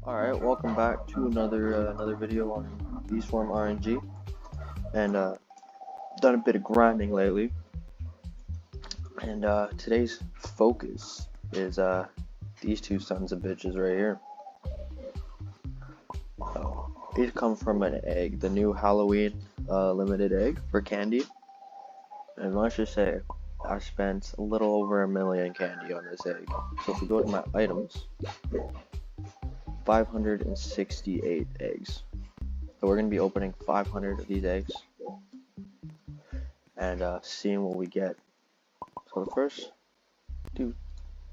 Alright, welcome back to another video on Beast Form RNG, and done a bit of grinding lately, and today's focus is these two sons of bitches right here. These come from an egg, the new Halloween limited egg for candy, and let's just say I spent a little over 1 million candy on this egg. So if we go to my items, 568 eggs. So we're going to be opening 500 of these eggs and seeing what we get. So the first, do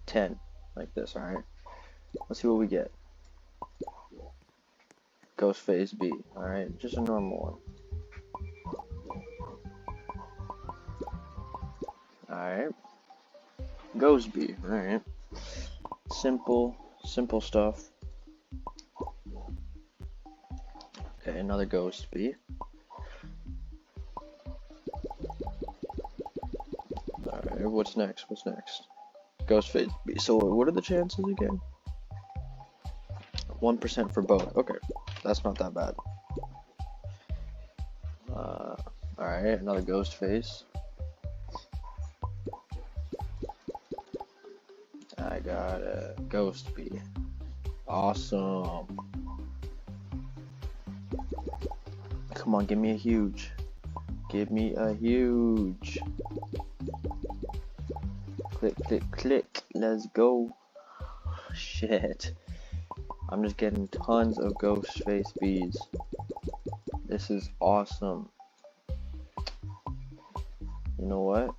10 like this, alright? Let's see what we get. Ghost Phase B, alright? Just a normal one. Alright. Ghost B, alright. Simple stuff. Okay, another Ghost B. Alright, what's next? Ghost Phase B. So what are the chances again? 1% for both. Okay, that's not that bad. Alright, another Ghost Phase. I got a Ghost B. Awesome. Come on, give me a huge. Give me a huge. Click, click, click. Let's go. Shit. I'm just getting tons of Ghost Face Bs. This is awesome. You know what?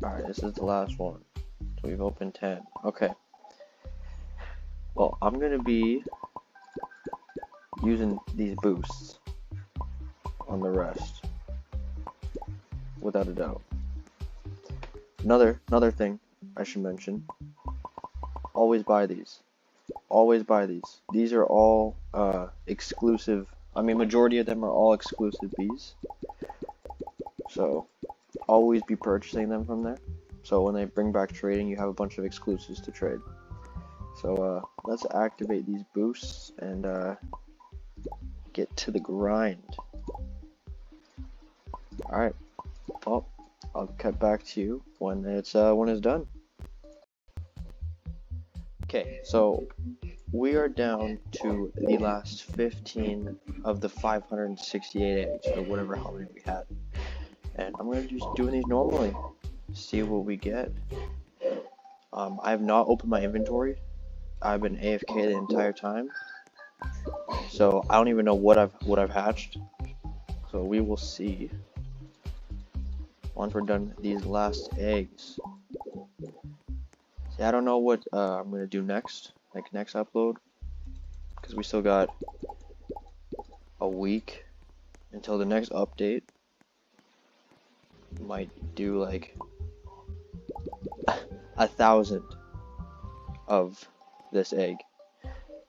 Alright, this is the last one. So we've opened 10. Okay. Well, I'm gonna be using these boosts on the rest, without a doubt. Another thing I should mention: always buy these. Always buy these. These are all exclusive. I mean, majority of them are all exclusive bees. So always be purchasing them from there. So when they bring back trading, you have a bunch of exclusives to trade. So let's activate these boosts and get to the grind. Alright, well, I'll cut back to you when it's done. Okay, so we are down to the last 15 of the 568 eggs, or whatever how many we had. And I'm gonna just doing these normally, see what we get. I have not opened my inventory. I've been AFK the entire time, so I don't even know what I've hatched. So we will see once we're done with these last eggs. See, I don't know what I'm gonna do next, like next upload, because we still got a week until the next update. Might do like 1,000 of this egg.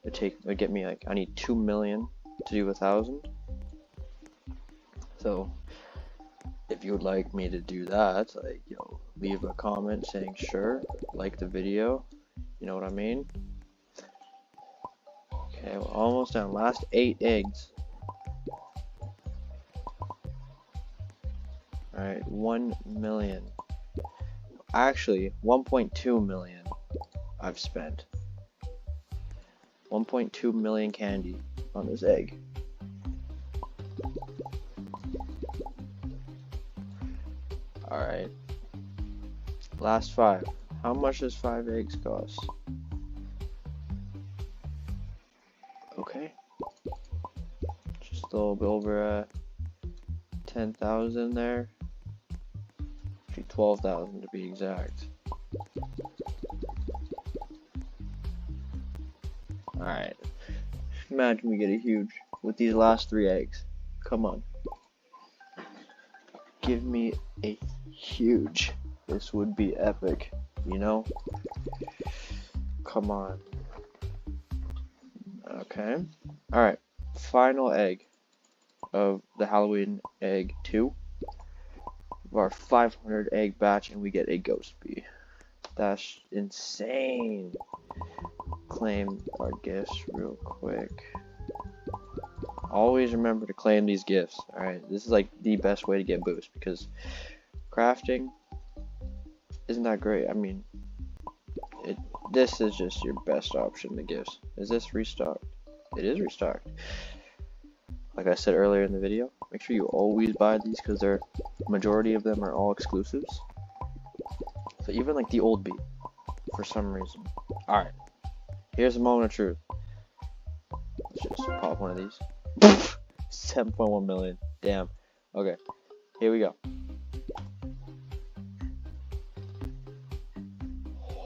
It'd get me like, I need 2 million to do 1,000. So if you would like me to do that, like, leave a comment saying sure, like the video, you know what I mean? Okay, we're almost done. Last 8 eggs. Alright, 1 million. Actually, 1.2 million I've spent. 1.2 million candy on this egg. Alright. Last 5. How much does 5 eggs cost? Okay. Just a little bit over 10,000 there. 12,000 to be exact. Alright. Imagine we get a huge with these last 3 eggs. Come on. Give me a huge. This would be epic, you know? Come on. Okay. Alright. Final egg of the Halloween egg 2. Of our 500 egg batch, and we get a Ghost Bee. That's insane. Claim claim our gifts real quick. Always remember to claim these gifts. Alright, this is like the best way to get boost because crafting isn't that great. I mean, this is just your best option, the gifts. Is this restocked? It is restocked. Like I said earlier in the video, make sure you always buy these because majority of them are all exclusives. So even like the old beat, for some reason. Alright, here's a moment of truth. Let's just pop one of these. 7.1 million. Damn. Okay, here we go.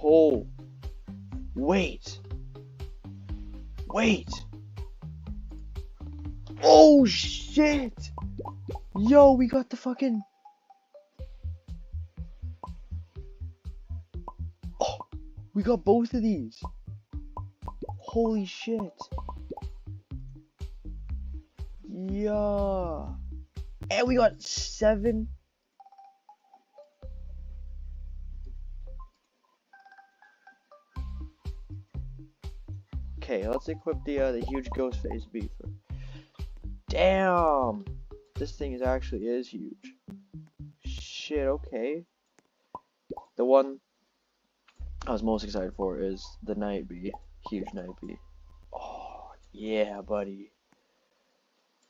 Oh, wait. Oh shit! Yo, we got the fucking... Oh, we got both of these. Holy shit. Yeah. And we got 7. Okay, let's equip the huge ghost face beat. Damn, this thing is huge. Shit. Okay. The one I was most excited for is the night bee, huge night bee. Oh yeah, buddy.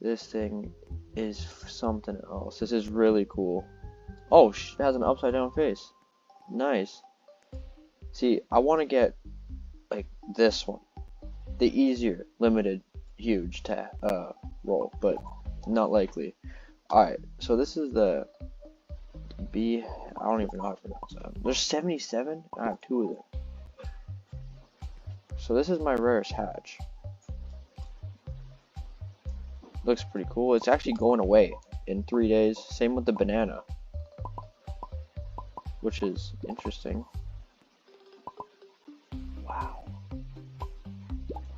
This thing is something else. This is really cool. Oh, it has an upside down face. Nice. See, I want to get like this one. The easier, limited, huge roll, but not likely. Alright, so this is the B. I don't even know how to pronounce that. There's 77? I have 2 of them. So this is my rarest hatch. Looks pretty cool. It's actually going away in 3 days. Same with the banana, which is interesting. Wow.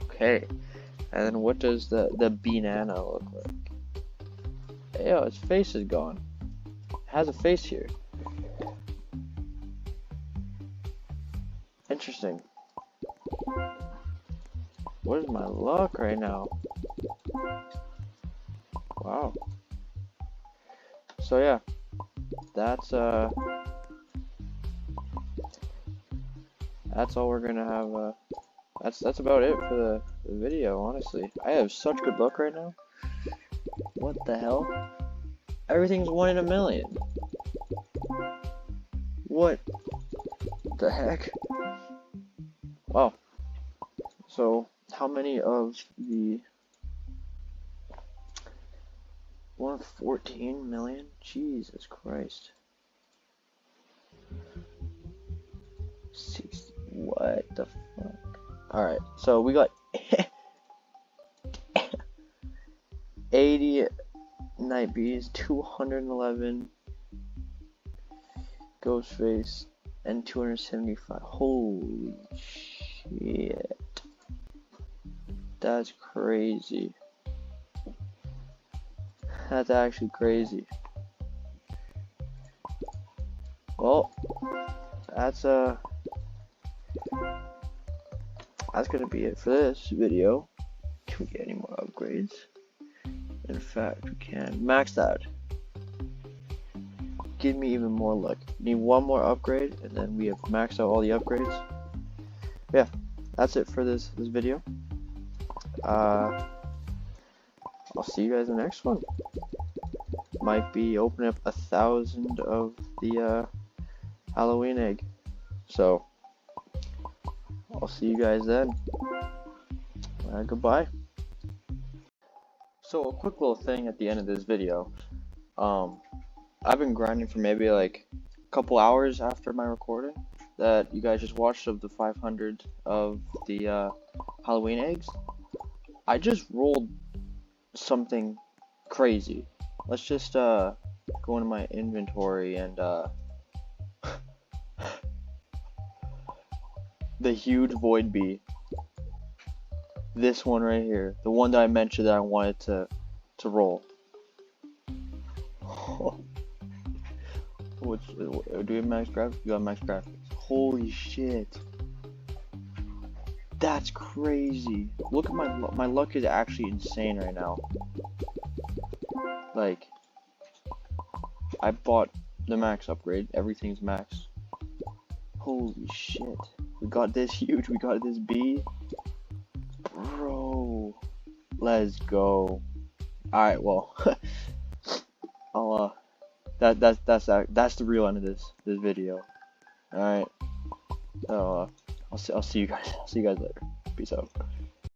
Okay, and then what does the banana look like? Yo, its face is gone. It has a face here. Interesting. What is my luck right now? Wow. So yeah, that's all we're gonna have. That's about it for the video, honestly. I have such good luck right now. What the hell? Everything's 1 in a million. What the heck? Wow. So, how many of the 114 million? Jesus Christ. 60. What the fuck? Alright, so we got 80 night bees, 211 ghost face, and 275. Holy shit. That's crazy. That's actually crazy. Well, that's gonna be it for this video. Can we get any more upgrades? In fact, we can. Max that. Give me even more luck. Need 1 more upgrade, and then we have maxed out all the upgrades. Yeah, that's it for this video. I'll see you guys in the next one. Might be opening up 1,000 of the Halloween egg. So I'll see you guys then. Goodbye. So a quick little thing at the end of this video. I've been grinding for maybe like a couple hours after my recording that you guys just watched of the 500 of the Halloween eggs. I just rolled something crazy. Let's just go into my inventory and the huge void bee. This one right here, the one that I mentioned that I wanted to roll. Which do we have max graphics? You got max graphics. Holy shit. That's crazy. Look at my luck is actually insane right now. Like, I bought the max upgrade. Everything's max. Holy shit. We got this huge. We got this B. Bro. Let's go. Alright, well. I'll, that's the real end of this video. Alright. So, I'll see you guys. I'll see you guys later. Peace out.